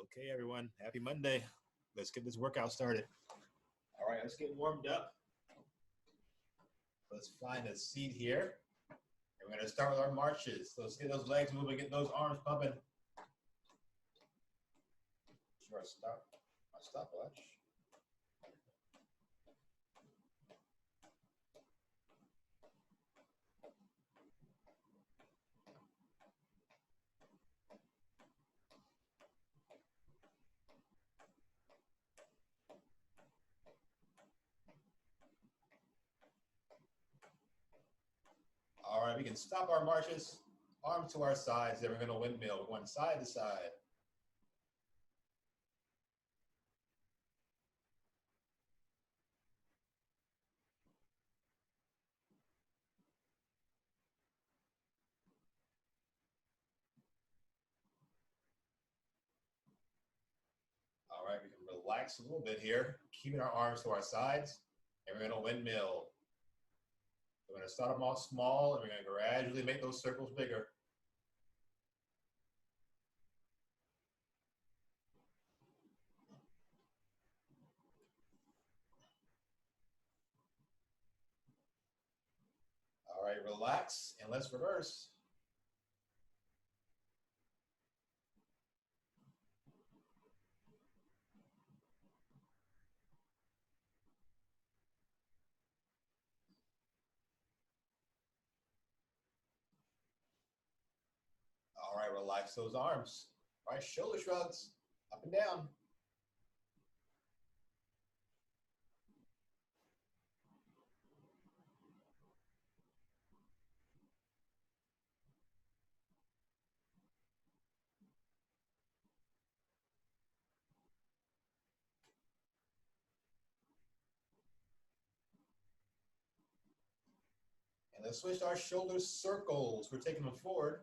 Okay, everyone, happy Monday. Let's get this workout started. All right, let's get warmed up. Let's find a seat here. And we're going to start with our marches. So let's get those legs moving, get those arms pumping. Sure, my stopwatch. All right, we can stop our marches, arms to our sides. Then we're going to windmill. We're going side to side. All right, we can relax a little bit here, keeping our arms to our sides, and we're going to windmill. We're going to start them off small, and we're going to gradually make those circles bigger. All right, relax, and let's reverse. All right, relax those arms. All right, shoulder shrugs, up and down. And let's switch our shoulder circles. We're taking them forward.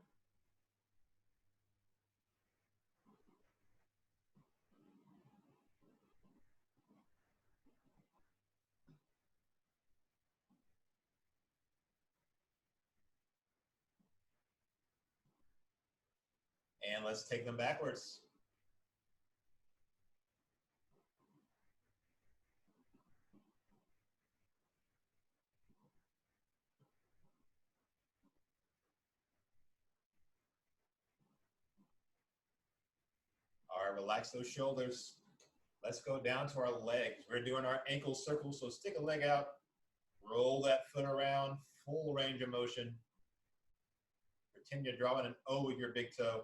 And let's take them backwards. All right, relax those shoulders. Let's go down to our legs. We're doing our ankle circle, so stick a leg out, roll that foot around, full range of motion. Pretend you're drawing an O with your big toe.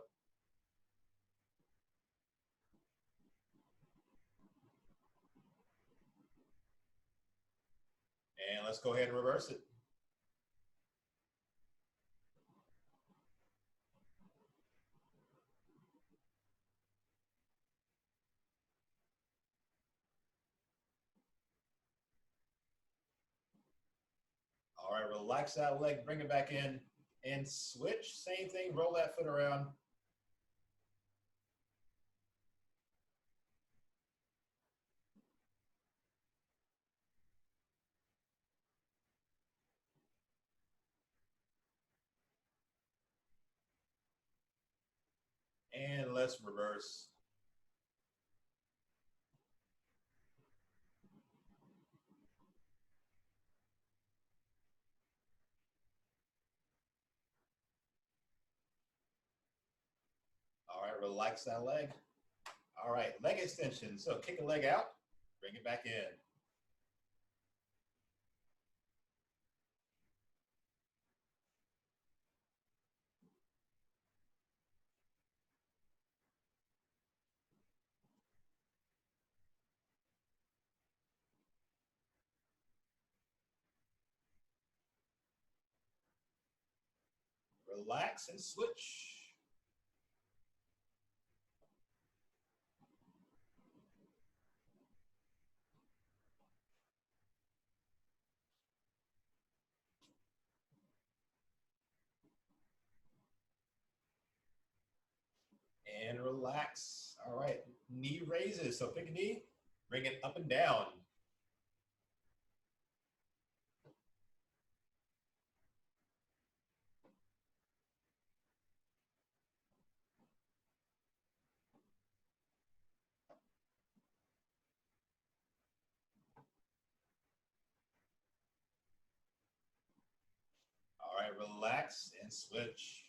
And let's go ahead and reverse it. All right, relax that leg, bring it back in, and switch. Same thing, roll that foot around. And let's reverse. All right, relax that leg. All right, leg extension. So kick a leg out, bring it back in. Relax and switch. And relax. All right, knee raises. So pick a knee, bring it up and down. relax and switch.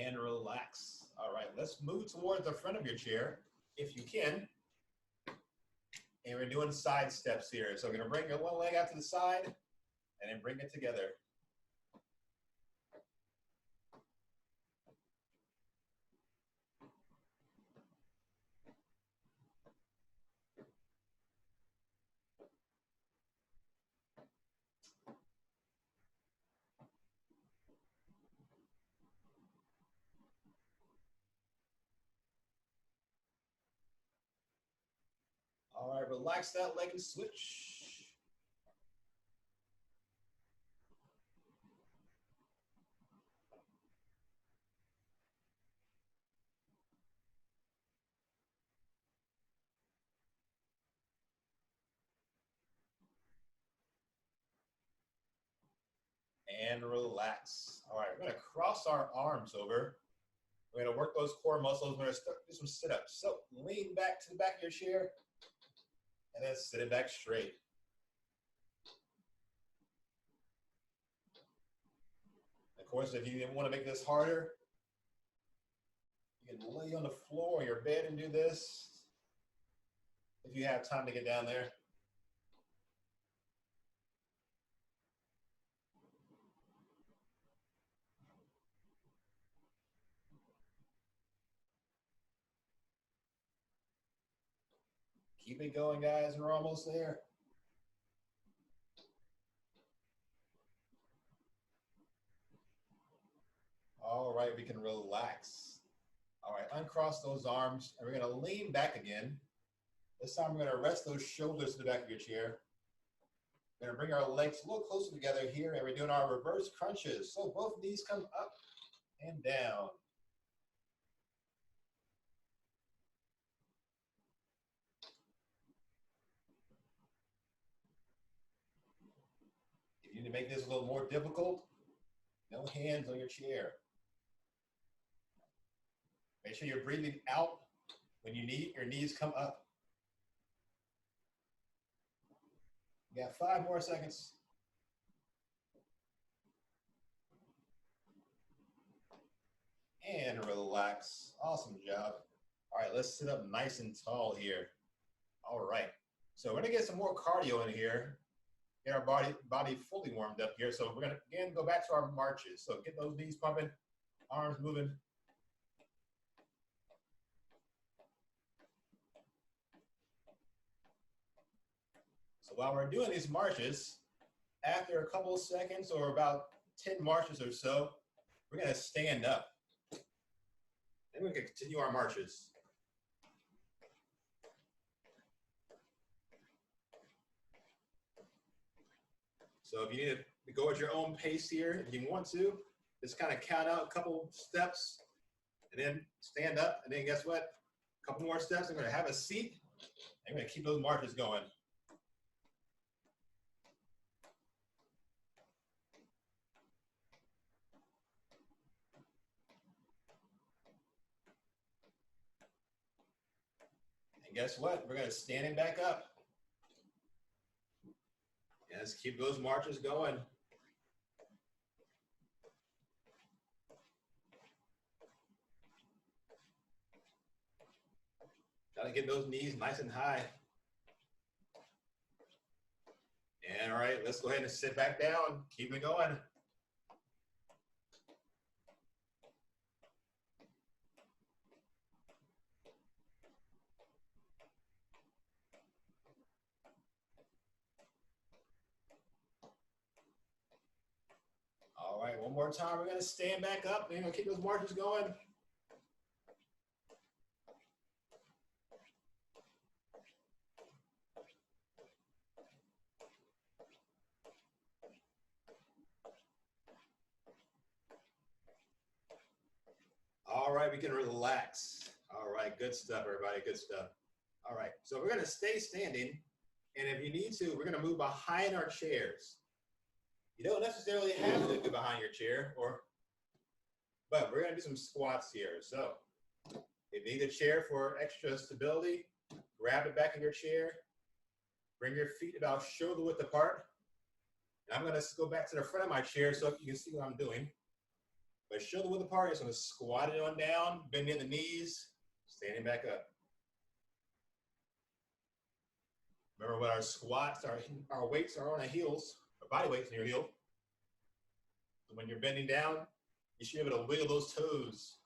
And relax. All right, let's move towards the front of your chair if you can. And we're doing side steps here. So we're gonna bring your one leg out to the side and then bring it together. All right, relax that leg and switch. And relax. All right, we're gonna cross our arms over. We're gonna work those core muscles. We're gonna start do some sit-ups. So lean back to the back of your chair and then sit it back straight. Of course, if you want to make this harder, you can lay on the floor or your bed and do this if you have time to get down there. Keep it going, guys. We're almost there. All right, we can relax. All right, uncross those arms, and we're gonna lean back again. This time we're gonna rest those shoulders to the back of your chair. We're gonna bring our legs a little closer together here, and we're doing our reverse crunches. So both knees come up and down. If you need to make this a little more difficult, no hands on your chair. Make sure you're breathing out when you need your knees come up. You got 5 more seconds. And relax. Awesome job. All right, let's sit up nice and tall here. All right. So we're gonna get some more cardio in here. Get our body fully warmed up here. So we're gonna again go back to our marches. So get those knees pumping, arms moving. So while we're doing these marches, after a couple of seconds or about 10 marches or so, we're gonna stand up. Then we can continue our marches. So if you need to go at your own pace here, if you want to, just kind of count out a couple steps and then stand up. And then guess what? A couple more steps. I'm going to have a seat. I'm going to keep those marches going. And guess what? We're going to stand it back up. And let's keep those marches going. Got to get those knees nice and high. And all right, let's go ahead and sit back down. Keep it going. All right, one more time. We're going to stand back up. We're going to keep those marches going. All right, we can relax. All right, good stuff, everybody, good stuff. All right, so we're gonna stay standing, and if you need to, we're gonna move behind our chairs. You don't necessarily have to get behind your chair, but we're gonna do some squats here. So if you need a chair for extra stability, grab the back of your chair, bring your feet about shoulder width apart. And I'm gonna go back to the front of my chair so you can see what I'm doing. But shoulder width apart, just gonna squat it on down, bending the knees, standing back up. Remember what our squats, our weights are on our heels, our body weights on your heel. So when you're bending down, you should be able to wiggle those toes.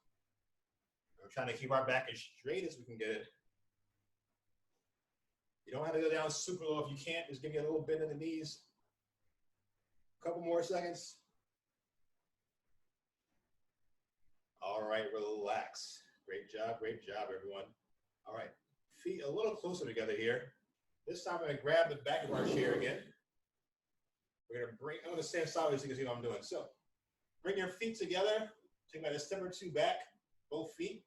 We're trying to keep our back as straight as we can get it. You don't have to go down super low. If you can't, just give me a little bend in the knees. A couple more seconds. All right, relax. Great job, everyone. All right, feet a little closer together here. This time I'm gonna grab the back of our chair again. We're gonna I'm gonna stand sideways so you can see what I'm doing. So bring your feet together, take about a step or two back, both feet.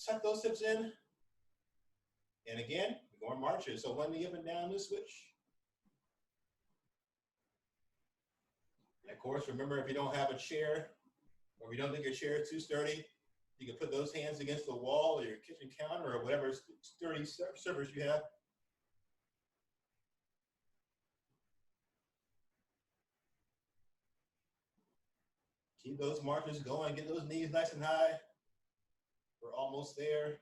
Tuck those hips in. And again, we're going marches. So one knee up and down to switch. And of course, remember if you don't have a chair, or if you don't think your chair is too sturdy, you can put those hands against the wall or your kitchen counter or whatever sturdy surface you have. Keep those marches going. Get those knees nice and high. We're almost there.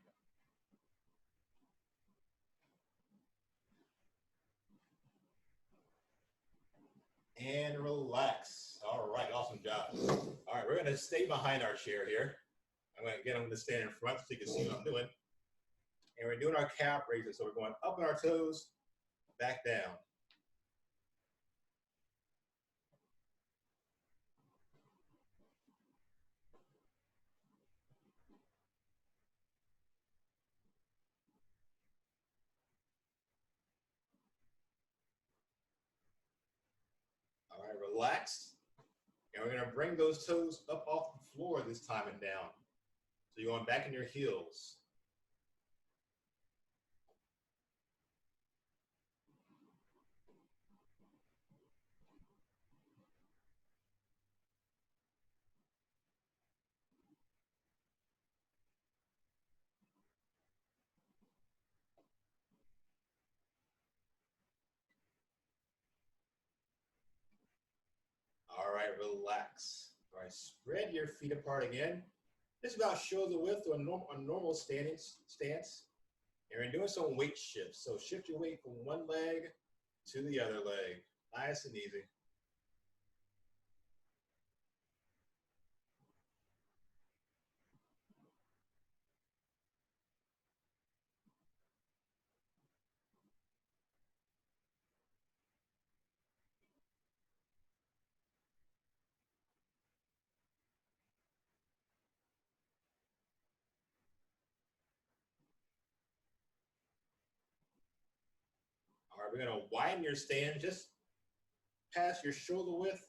And relax. All right, awesome job. All right, we're gonna stay behind our chair here. I'm gonna stand in front so you can see what I'm doing. And we're doing our calf raises. So we're going up on our toes, back down. All right, relax. And we're gonna bring those toes up off the floor this time and down. So you're going back in your heels. All right, relax. All right, spread your feet apart again. Just about shoulder width or a normal stance. And we're doing some weight shifts. So shift your weight from one leg to the other leg. Nice and easy. All right, we're gonna widen your stand just past your shoulder width.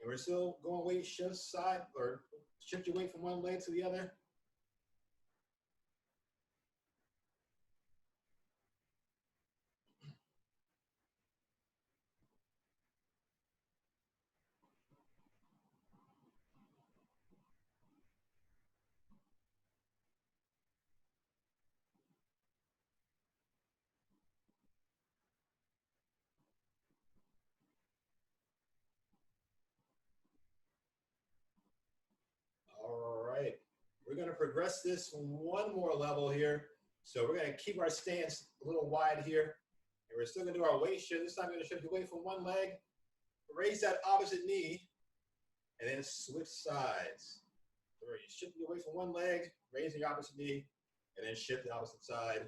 And we're still going weight shift side or shift your weight from one leg to the other. All right. We're going to progress this one more level here. So we're going to keep our stance a little wide here. And we're still going to do our weight shift. This time we're going to shift away from one leg, raise that opposite knee, and then switch sides. So you're shifting away from one leg, raising your opposite knee, and then shift the opposite side.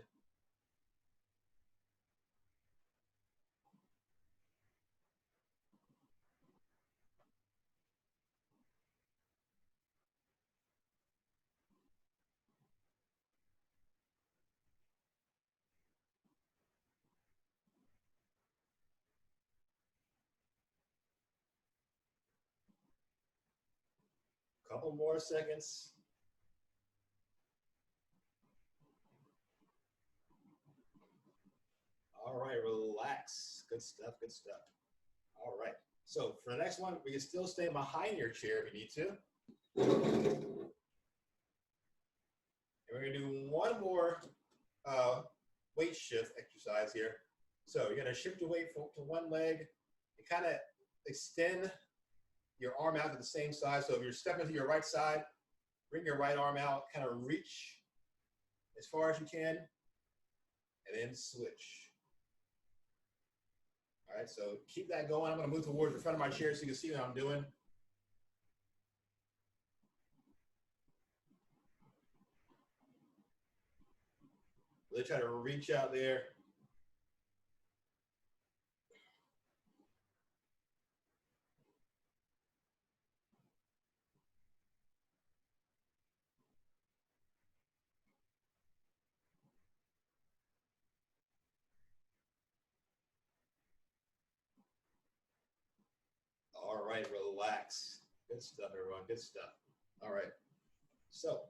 Couple more seconds. All right, relax. Good stuff, good stuff. All right. So for the next one, we can still stay behind your chair if you need to. And we're gonna do one more weight shift exercise here. So you're gonna shift your weight to one leg and kind of extend your arm out to the same side. So if you're stepping to your right side, bring your right arm out, kind of reach as far as you can, and then switch. All right, so keep that going. I'm gonna move towards the front of my chair so you can see what I'm doing. Really try to reach out there. All right, relax. Good stuff, everyone, good stuff. All right, so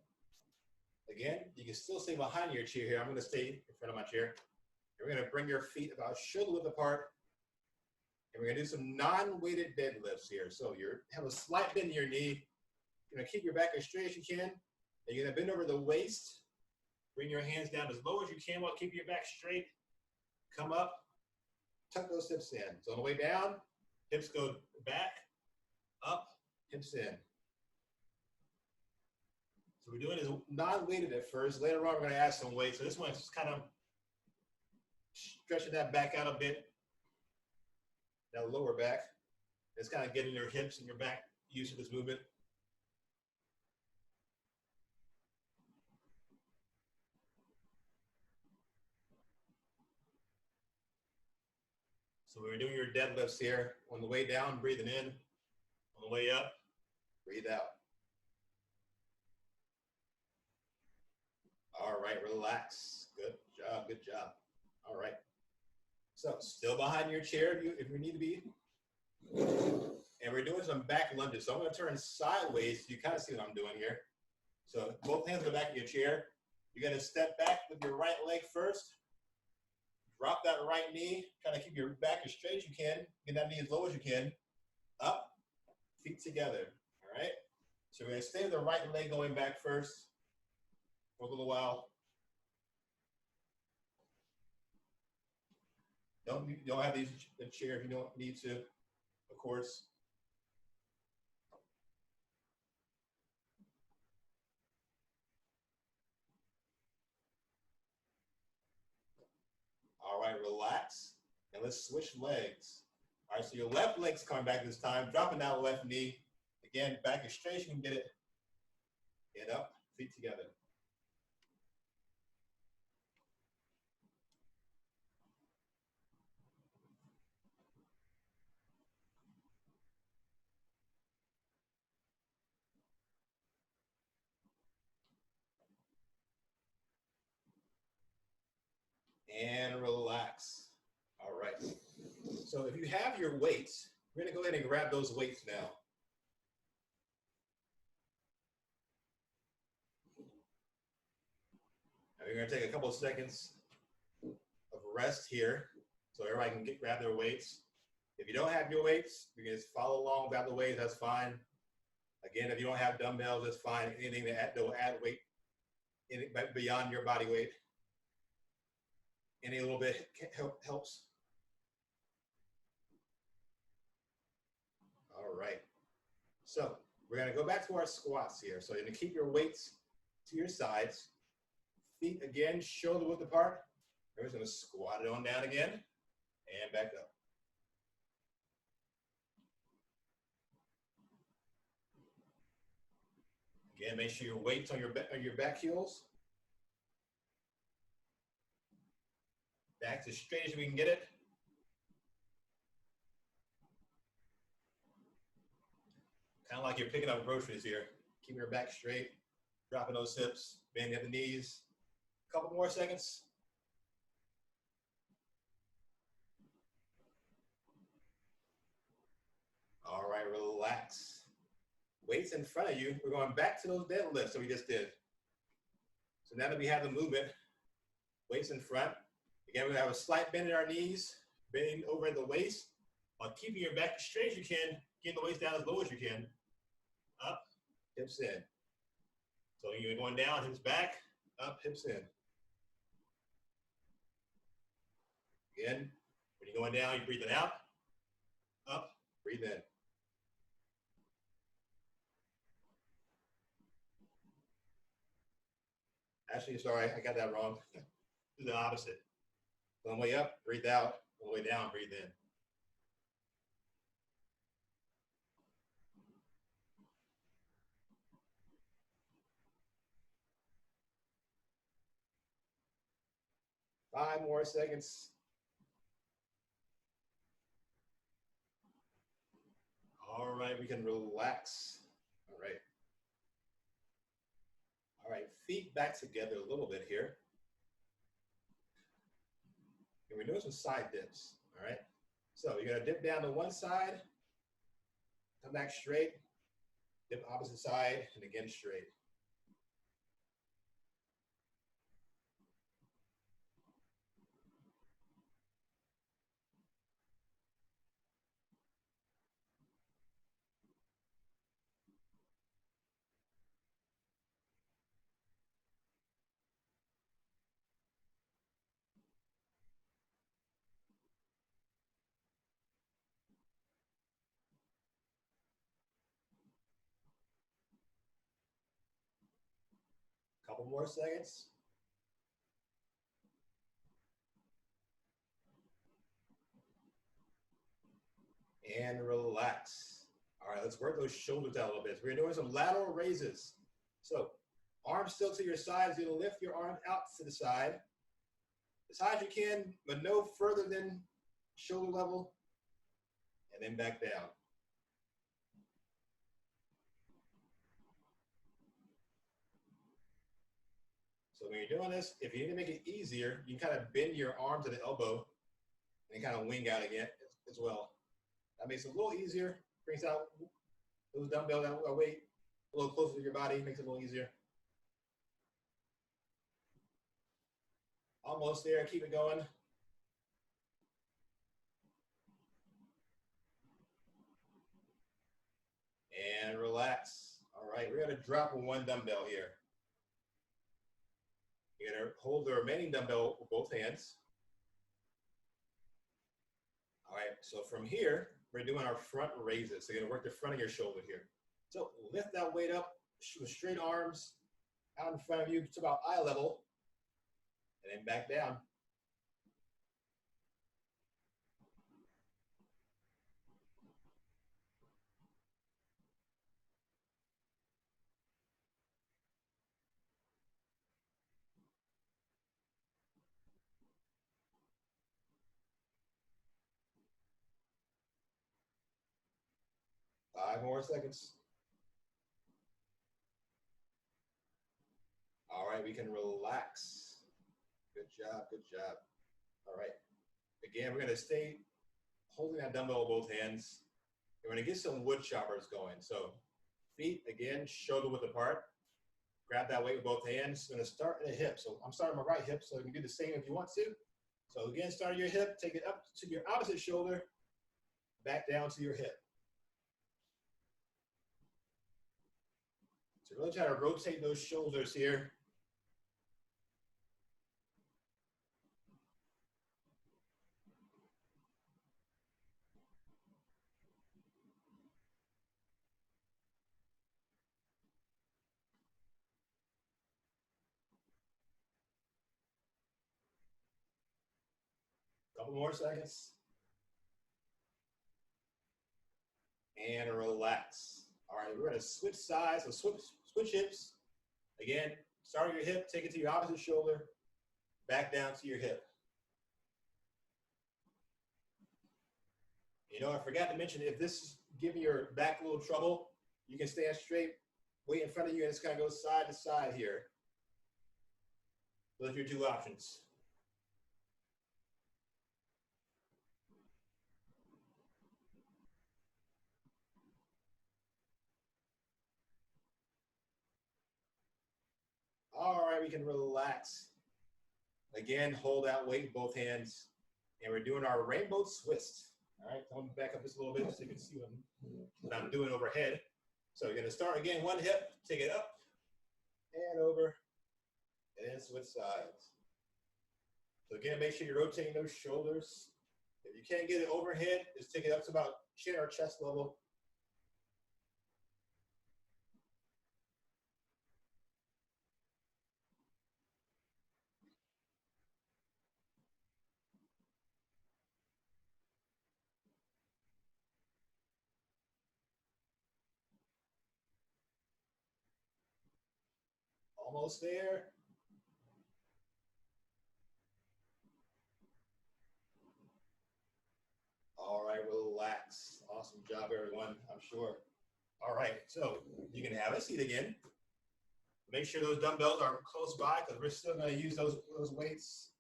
again, you can still stay behind your chair here. I'm gonna stay in front of my chair. And we're gonna bring your feet about shoulder width apart. And we're gonna do some non-weighted deadlifts here. So you have a slight bend in your knee. You're gonna keep your back as straight as you can. And you're gonna bend over the waist. Bring your hands down as low as you can while keeping your back straight. Come up, tuck those hips in. So on the way down, hips go back, up, hips in. So we're doing is non-weighted at first. Later on, we're gonna add some weight. So this one's just kind of stretching that back out a bit, that lower back. It's kind of getting your hips and your back used to this movement. So we're doing your deadlifts here. On the way down, breathing in. On the way up, breathe out. All right, relax. Good job, good job. All right. So still behind your chair if you need to be. And we're doing some back lunges. So I'm gonna turn sideways so you kind of see what I'm doing here. So both hands on the back of your chair. You're gonna step back with your right leg first. Drop that right knee, kind of keep your back as straight as you can. Get that knee as low as you can. Up, feet together, all right? So we're gonna stay with the right leg going back first for a little while. You don't have these the chair if you don't need to, of course. All right, relax, and let's switch legs. All right, so your left leg's coming back this time, dropping that left knee. Again, back as straight as you can get it. Get up, feet together. And relax. All right. So if you have your weights, we're gonna go ahead and grab those weights now. And we're gonna take a couple of seconds of rest here so everybody can grab their weights. If you don't have your weights, you can just follow along, grab the weights, that's fine. Again, if you don't have dumbbells, that's fine. Anything that will add weight beyond your body weight. Any little bit helps. All right. So we're gonna go back to our squats here. So you're gonna keep your weights to your sides. Feet again, shoulder width apart. We're just gonna squat it on down again and back up. Again, make sure your weight's on your back heels. Back as straight as we can get it. Kind of like you're picking up groceries here. Keep your back straight, dropping those hips, bending at the knees. A couple more seconds. All right, relax. Weights in front of you. We're going back to those deadlifts that we just did. So now that we have the movement, weights in front. Again, we have a slight bend in our knees, bending over at the waist, while keeping your back as straight as you can, getting the waist down as low as you can. Up, hips in. So you're going down, hips back, up, hips in. Again, when you're going down, you're breathing out, up, breathe in. Actually, sorry, I got that wrong. Do the opposite. One way up, breathe out. One way down, breathe in. Five more seconds. All right, we can relax. All right. All right, feet back together a little bit here. And we're doing some side dips, all right? So you're gonna dip down to one side, come back straight, dip opposite side, and again straight. Couple more seconds. And relax. All right, let's work those shoulders out a little bit. We're doing some lateral raises. So arms still to your sides. You're gonna lift your arms out to the side as high as you can, but no further than shoulder level, and then back down. So when you're doing this, if you need to make it easier, you can kind of bend your arm to the elbow and kind of wing out again as well. That makes it a little easier, brings out those dumbbells, that weight a little closer to your body, makes it a little easier. Almost there, keep it going. And relax. All right, we're gonna drop one dumbbell here. You're gonna hold the remaining dumbbell with both hands. All right, so from here, we're doing our front raises. So you're gonna work the front of your shoulder here. So lift that weight up with straight arms out in front of you to about eye level, and then back down. Five more seconds. All right, we can relax. Good job, good job. All right. Again, we're gonna stay holding that dumbbell with both hands. We're gonna get some wood choppers going. So feet, again, shoulder width apart. Grab that weight with both hands. I'm gonna start at the hip. So I'm starting my right hip, so you can do the same if you want to. So again, start at your hip, take it up to your opposite shoulder, back down to your hip. So really try to rotate those shoulders here. Couple more seconds. And relax. All right, we're gonna switch sides, so switch hips. Again, start at your hip, take it to your opposite shoulder, back down to your hip. You know, I forgot to mention, if this is giving your back a little trouble, you can stand straight, weight in front of you, and it's kind of goes side to side here. Those are your two options. All right, we can relax. Again, hold that weight in both hands. And we're doing our rainbow twist. All right, I'm gonna back up just a little bit so you can see what I'm doing overhead. So you're gonna start again, one hip, take it up and over, and then switch sides. So again, make sure you're rotating those shoulders. If you can't get it overhead, just take it up to about chin or chest level. Almost there. All right, relax. Awesome job, everyone, I'm sure. All right, so you can have a seat again. Make sure those dumbbells are close by because we're still going to use those weights.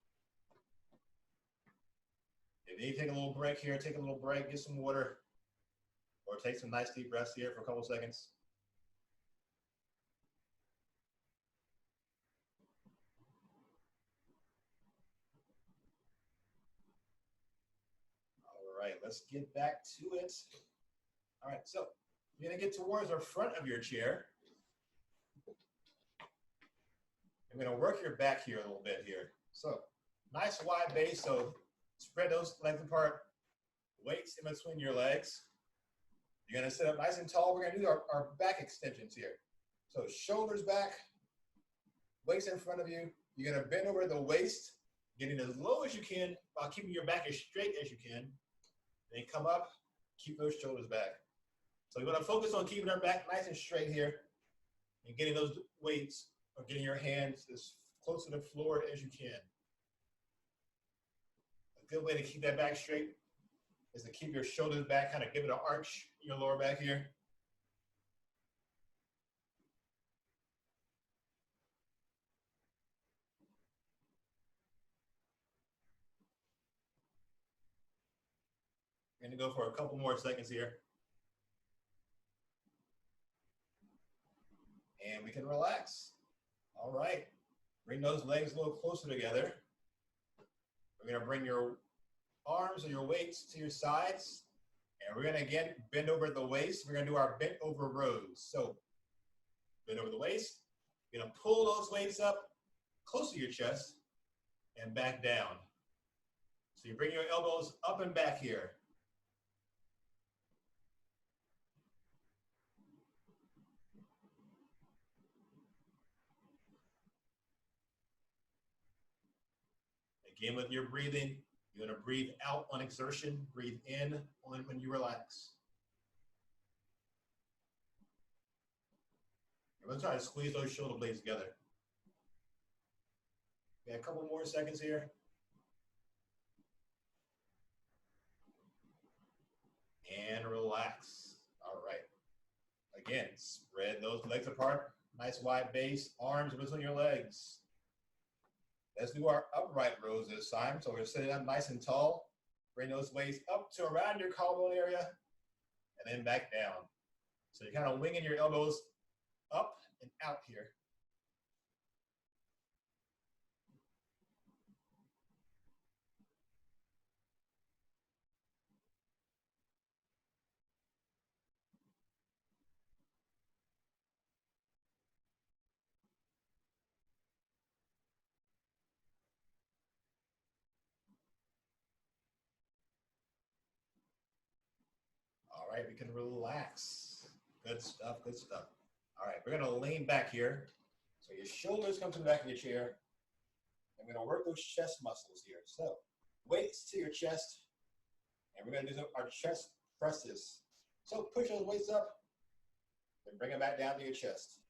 If you need to take a little break here, take a little break, get some water, or take some nice deep breaths here for a couple seconds. All right, let's get back to it. All right, so you're going to get towards the front of your chair. You're going to work your back here a little bit here. So nice wide base, so spread those legs apart, weights in between your legs. You're going to sit up nice and tall. We're going to do our back extensions here. So shoulders back, weights in front of you. You're going to bend over the waist, getting as low as you can while keeping your back as straight as you can. Then come up, keep those shoulders back. So you're going to focus on keeping our back nice and straight here and getting those weights or getting your hands as close to the floor as you can. A good way to keep that back straight is to keep your shoulders back, kind of give it an arch in your lower back here. We're going to go for a couple more seconds here. And we can relax. All right. Bring those legs a little closer together. We're going to bring your arms or your weights to your sides. And we're going to, again, bend over the waist. We're going to do our bent over rows. So bend over the waist. You're going to pull those weights up close to your chest and back down. So you bring your elbows up and back here. Again, with your breathing, you're going to breathe out on exertion, breathe in on when you relax. You're going to try to squeeze those shoulder blades together. We got a couple more seconds here. And relax. All right. Again, spread those legs apart. Nice wide base, arms between your legs. Let's do our upright rows this time. So we're sitting up nice and tall. Bring those weights up to around your collarbone area and then back down. So you're kind of winging your elbows up and out here. All right, we can relax. Good stuff, good stuff. All right, we're gonna lean back here. So your shoulders come to the back of your chair. And we're gonna work those chest muscles here. So weights to your chest. And we're gonna do our chest presses. So push those weights up and bring them back down to your chest.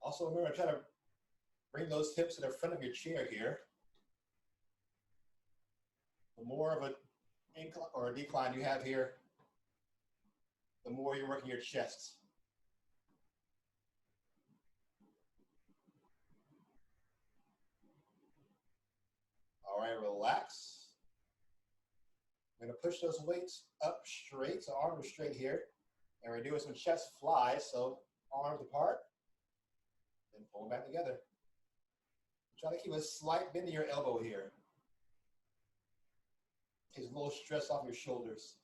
Also, remember, try to bring those hips to the front of your chair here. The more of an incline or a decline you have here, the more you're working your chest. All right, relax. I'm gonna push those weights up straight, so arms are straight here. And we're doing some chest flies, so arms apart. Then pull them back together. Try to keep a slight bend in your elbow here. Takes a little stress off your shoulders.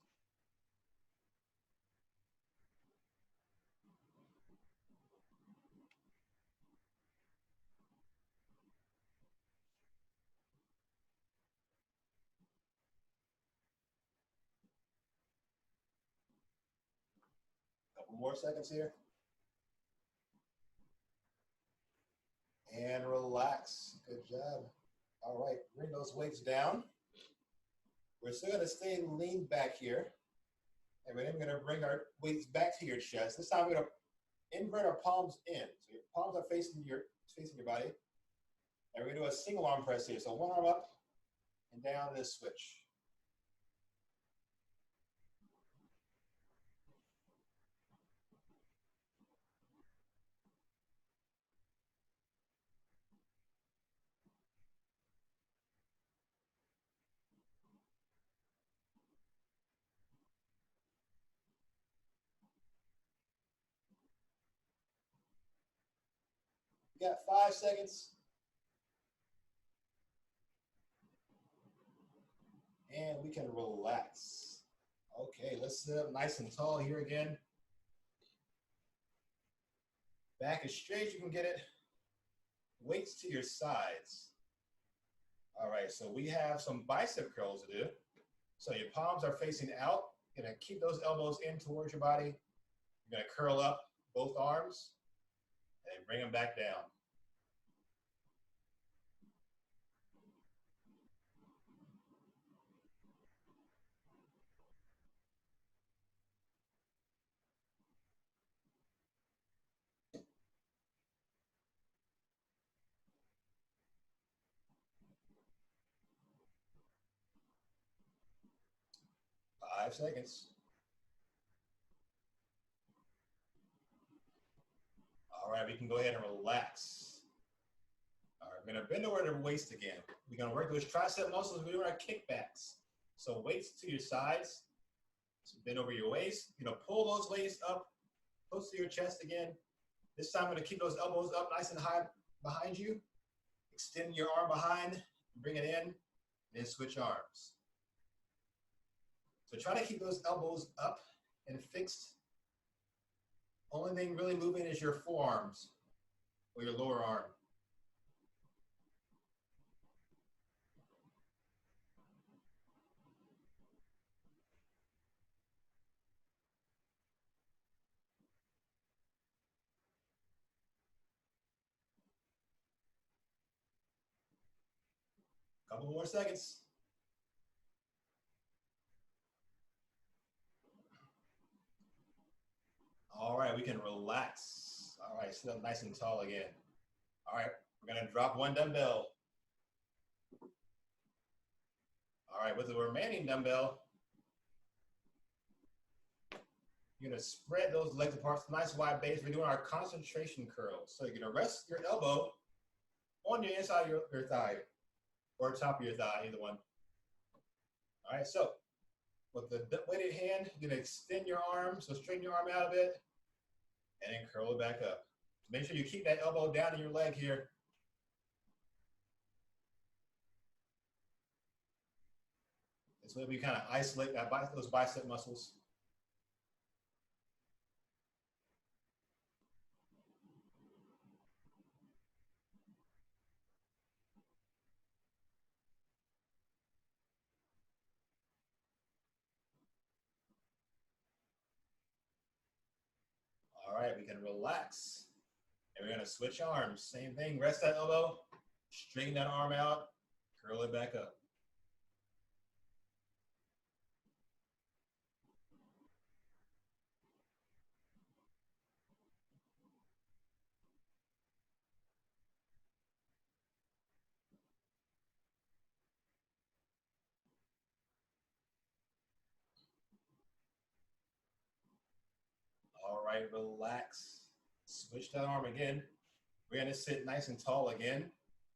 Couple more seconds here. And relax. Good job. All right, bring those weights down. We're still going to stay lean back here. And then we're going to bring our weights back to your chest. This time we're going to invert our palms in. So your palms are facing your body. And we're going to do a single arm press here. So one arm up and down, and then switch. You got 5 seconds. And we can relax. Okay, let's sit up nice and tall here again. Back as straight as you can get it. Weights to your sides. All right, so we have some bicep curls to do. So your palms are facing out. You're gonna keep those elbows in towards your body. You're gonna curl up both arms and bring them back down. Five seconds. All right, we can go ahead and relax. All right, we're gonna bend over the waist again. We're gonna work those tricep muscles. We're doing our kickbacks. So weights to your sides. So bend over your waist. You're gonna pull those weights up close to your chest again. This time I'm gonna keep those elbows up nice and high behind you. Extend your arm behind, bring it in, and then switch arms. So try to keep those elbows up and fixed. Only thing really moving is your forearms or your lower arm. Couple more seconds. All right, we can relax. All right, sit up nice and tall again. All right, we're gonna drop one dumbbell. All right, with the remaining dumbbell, you're gonna spread those legs apart, nice wide base. We're doing our concentration curls. So you're gonna rest your elbow on your inside of your thigh or top of your thigh, either one. All right, so with the weighted hand, you're gonna extend your arm, so straighten your arm out a bit, and then curl it back up. Make sure you keep that elbow down in your leg here. This way we kind of isolate those bicep muscles. All right, we can relax. And we're gonna switch arms. Same thing, rest that elbow, straighten that arm out, curl it back up. All right, relax. Switch that arm again. We're gonna sit nice and tall again.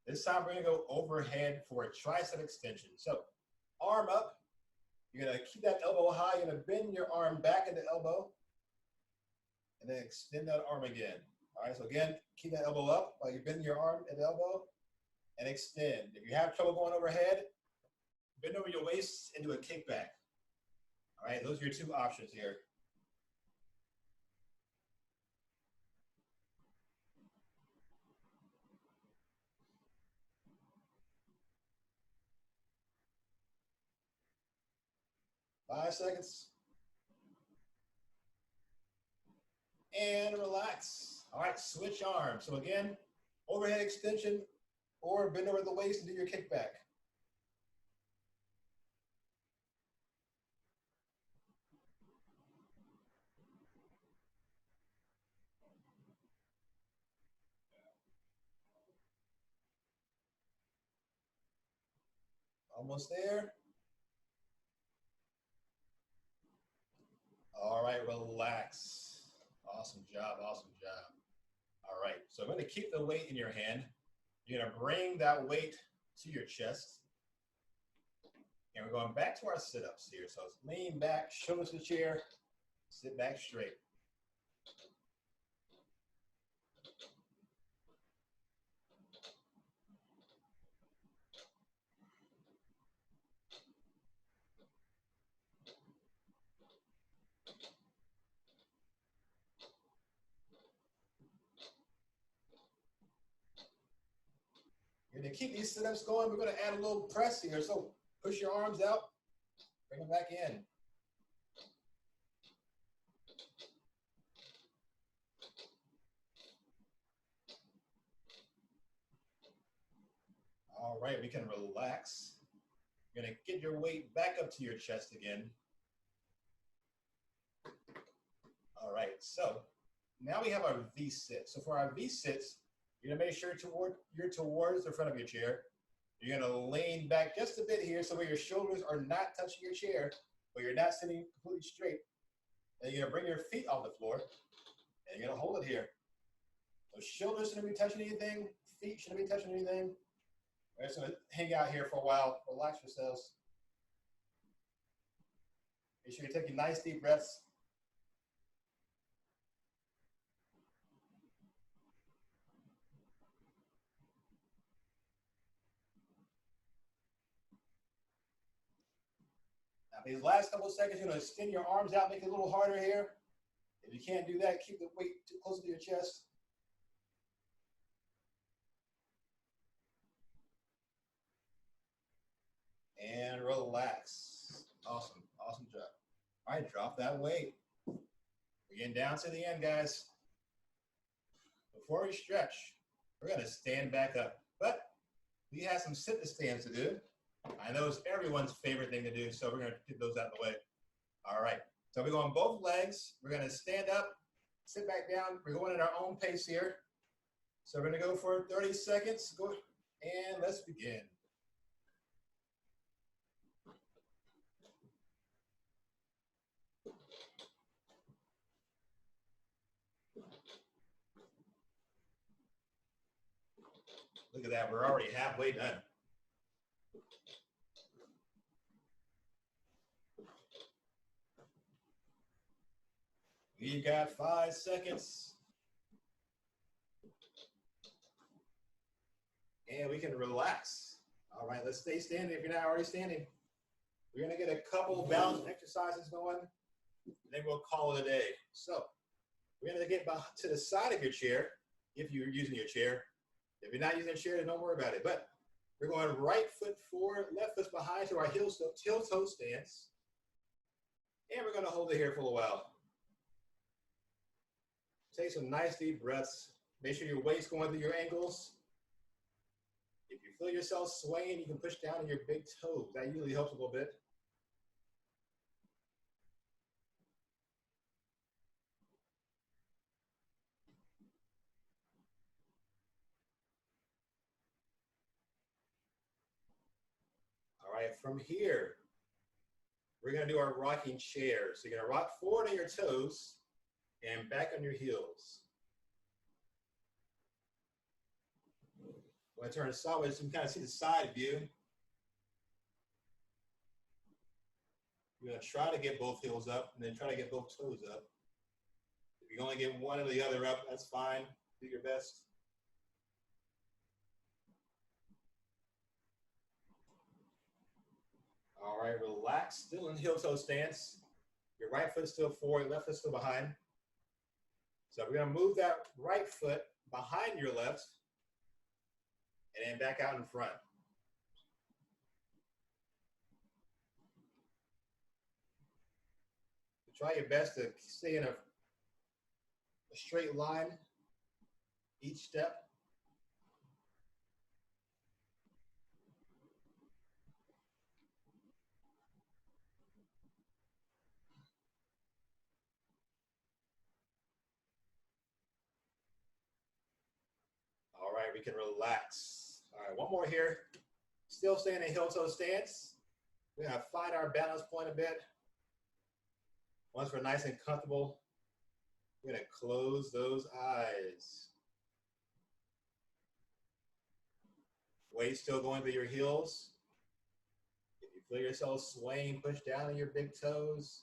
This time we're gonna go overhead for a tricep extension. So arm up, you're gonna keep that elbow high, you're gonna bend your arm back at the elbow, and then extend that arm again. All right, so again, keep that elbow up while you bend your arm at the elbow and extend. If you have trouble going overhead, bend over your waist and do a kickback. All right, those are your two options here. Five seconds. And relax. All right, switch arms. So again, overhead extension or bend over the waist and do your kickback. Almost there. All right, relax. Awesome job, awesome job. All right, so I'm gonna keep the weight in your hand. You're gonna bring that weight to your chest. And we're going back to our sit-ups here. So lean back, shoulders to the chair, sit back straight. You're gonna keep these sit-ups going. We're gonna add a little press here. So push your arms out, bring them back in. All right, we can relax. You're gonna get your weight back up to your chest again. All right, so now we have our V-sit. So for our V-sits, you're gonna make sure you're towards the front of your chair. You're gonna lean back just a bit here so where your shoulders are not touching your chair, but you're not sitting completely straight. And you're gonna bring your feet off the floor, and you're gonna hold it here. So shoulders shouldn't be touching anything, feet shouldn't be touching anything. We're just gonna hang out here for a while, relax yourselves. Make sure you're taking nice deep breaths. Now, these last couple of seconds, you're gonna extend your arms out, make it a little harder here. If you can't do that, keep the weight too close to your chest. And relax. Awesome, awesome job. All right, drop that weight. We're getting down to the end, guys. Before we stretch, we're gonna stand back up. But we have some sit-to-stands to do. I know it's everyone's favorite thing to do, so we're gonna get those out of the way. All right, so we're going both legs. We're gonna stand up, sit back down. We're going at our own pace here. So we're gonna go for 30 seconds. Go, and let's begin. Look at that, we're already halfway done. We've got 5 seconds. And we can relax. All right, let's stay standing if you're not already standing. We're gonna get a couple balance exercises going, and then we'll call it a day. So we're gonna get to the side of your chair if you're using your chair. If you're not using a chair, then don't worry about it. But we're going right foot forward, left foot behind to our heel-toe stance. And we're gonna hold it here for a while. Take some nice deep breaths. Make sure your weight's going through your ankles. If you feel yourself swaying, you can push down on your big toes. That usually helps a little bit. All right, from here, we're gonna do our rocking chair. So you're gonna rock forward on your toes and back on your heels. When I turn sideways, you can kind of see the side view. You're gonna try to get both heels up and then try to get both toes up. If you only get one or the other up, that's fine. Do your best. All right, relax. Still in heel-toe stance. Your right foot still forward, left foot still behind. So we're going to move that right foot behind your left and then back out in front. Try your best to stay in a straight line each step. All right, we can relax. All right, one more here. Still staying in heel-toe stance. We're going to find our balance point a bit. Once we're nice and comfortable, we're going to close those eyes. Weight still going through your heels. If you feel yourself swaying, push down on your big toes.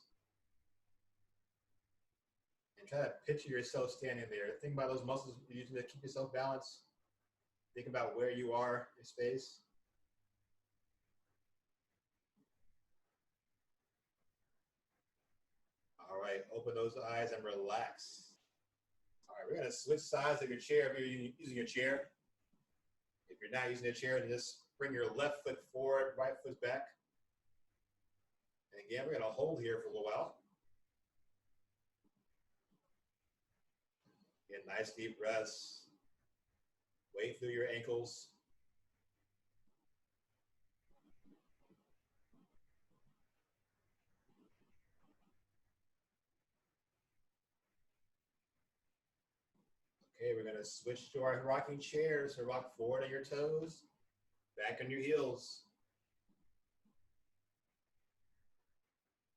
And try to picture yourself standing there. Think about those muscles you're using to keep yourself balanced. Think about where you are in space. All right, open those eyes and relax. All right, we're going to switch sides of your chair if you're using your chair. If you're not using a chair, then just bring your left foot forward, right foot back. And again, we're going to hold here for a little while. Get nice deep breaths. Weight through your ankles. Okay, we're going to switch to our rocking chairs. So rock forward on your toes, back on your heels.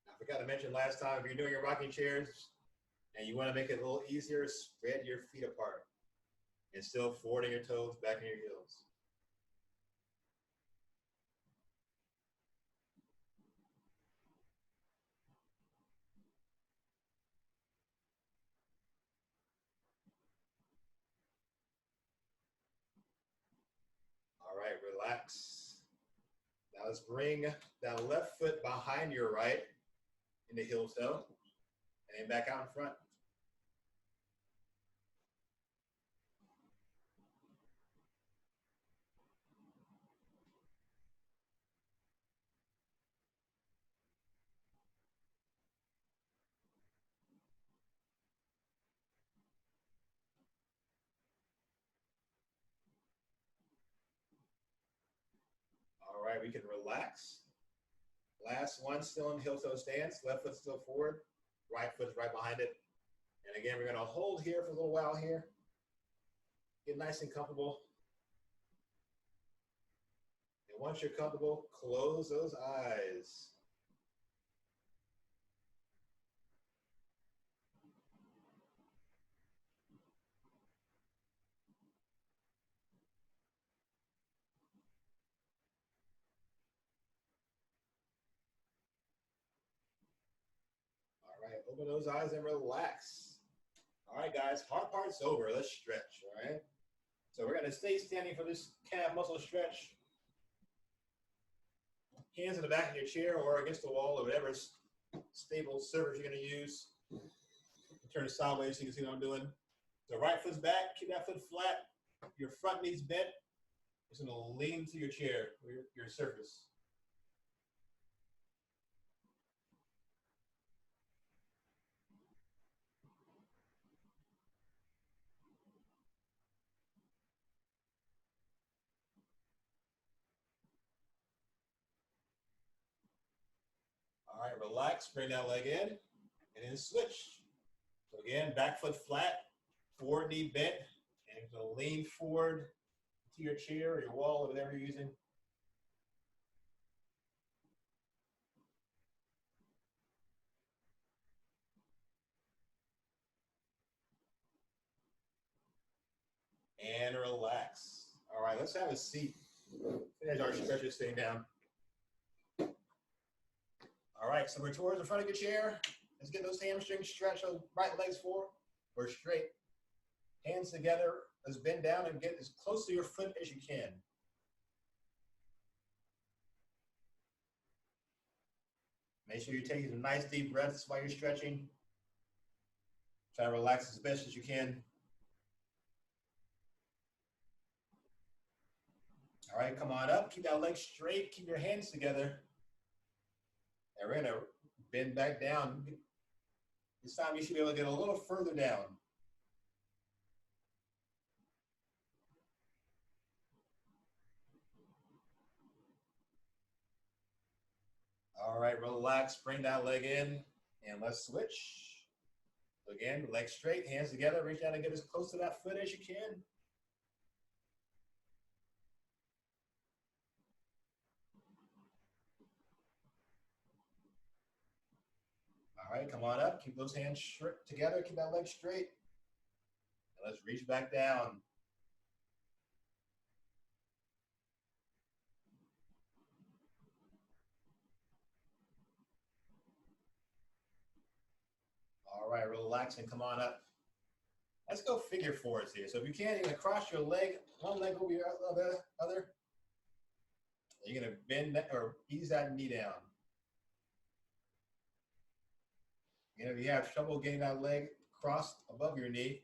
I forgot to mention last time, if you're doing your rocking chairs and you want to make it a little easier, spread your feet apart and still forward on your toes, back on your heels. All right, relax. Now let's bring that left foot behind your right in the heel toe and then back out in front. All right, we can relax. Last one, still in heel toe stance. Left foot still forward. Right foot's right behind it. And again, we're going to hold here for a little while here. Get nice and comfortable. And once you're comfortable, close those eyes. All right, open those eyes and relax. All right, guys, hard part's over. Let's stretch, all right? So we're going to stay standing for this calf muscle stretch. Hands in the back of your chair or against the wall or whatever stable surface you're going to use. Turn it sideways so you can see what I'm doing. So right foot's back, keep that foot flat. Your front knee's bent. Just going to lean to your chair or your surface. All right, relax, bring that leg in, and then switch. So again, back foot flat, forward knee bent, and you're going to lean forward to your chair or your wall or whatever you're using. And relax. All right, let's have a seat. Finish our stretches sitting down. All right, so we're towards the front of your chair. Let's get those hamstrings stretched, those right legs forward or straight. Hands together. Let's bend down and get as close to your foot as you can. Make sure you're taking some nice deep breaths while you're stretching. Try to relax as best as you can. All right, come on up. Keep that leg straight. Keep your hands together. And we're going to bend back down. This time you should be able to get a little further down. All right, relax. Bring that leg in. And let's switch. Again, legs straight, hands together. Reach out and get as close to that foot as you can. All right, come on up. Keep those hands together. Keep that leg straight. And let's reach back down. All right, relax and come on up. Let's go figure fours here. So if you can, you're going to cross your leg, one leg over your other. You're going to bend that or ease that knee down. You know, if you have trouble getting that leg crossed above your knee,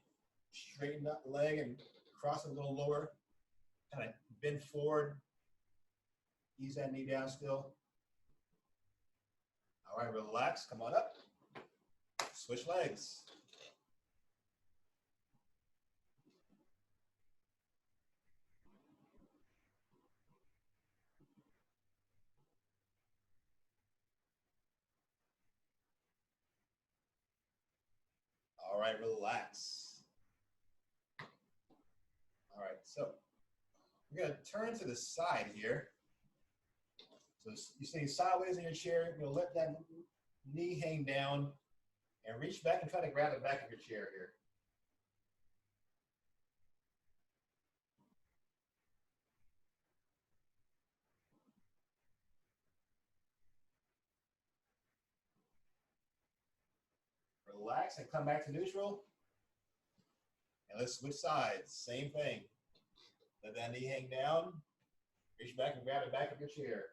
straighten that leg and cross it a little lower. Kind of bend forward. Ease that knee down still. All right, relax. Come on up. Switch legs. All right, relax. All right, so we're going to turn to the side here. So you're sitting sideways in your chair. You're going to let that knee hang down and reach back and try to grab the back of your chair here. Relax and come back to neutral. And let's switch sides. Same thing. Let that knee hang down. Reach back and grab the back of your chair.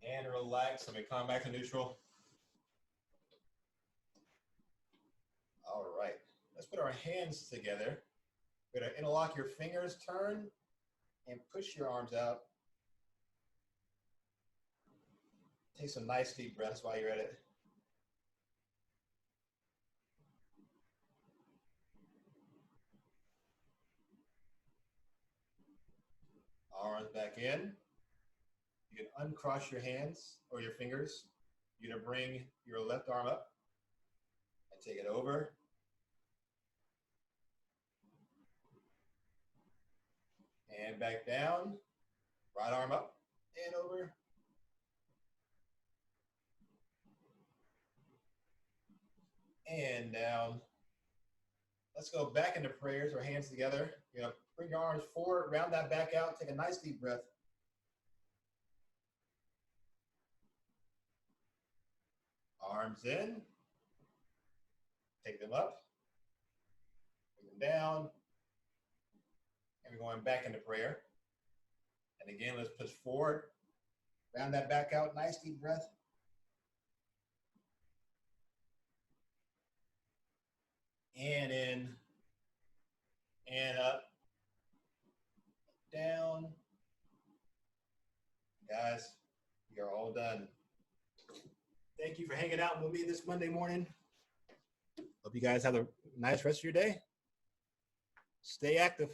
And relax. Let me come back to neutral. All right. Let's put our hands together. We're going to interlock your fingers, turn, and push your arms out. Take some nice deep breaths while you're at it. Arms back in. You can uncross your hands or your fingers. You're going to bring your left arm up and take it over. And back down. Right arm up and over. And down. Let's go back into prayers or hands together. You're going to bring your arms forward, round that back out, take a nice deep breath. Arms in. Take them up. Bring them down. And we're going back into prayer. And again, let's push forward. Round that back out, nice deep breath. And in. And up. Down. Guys, we are all done. Thank you for hanging out with me this Monday morning. Hope you guys have a nice rest of your day. Stay active.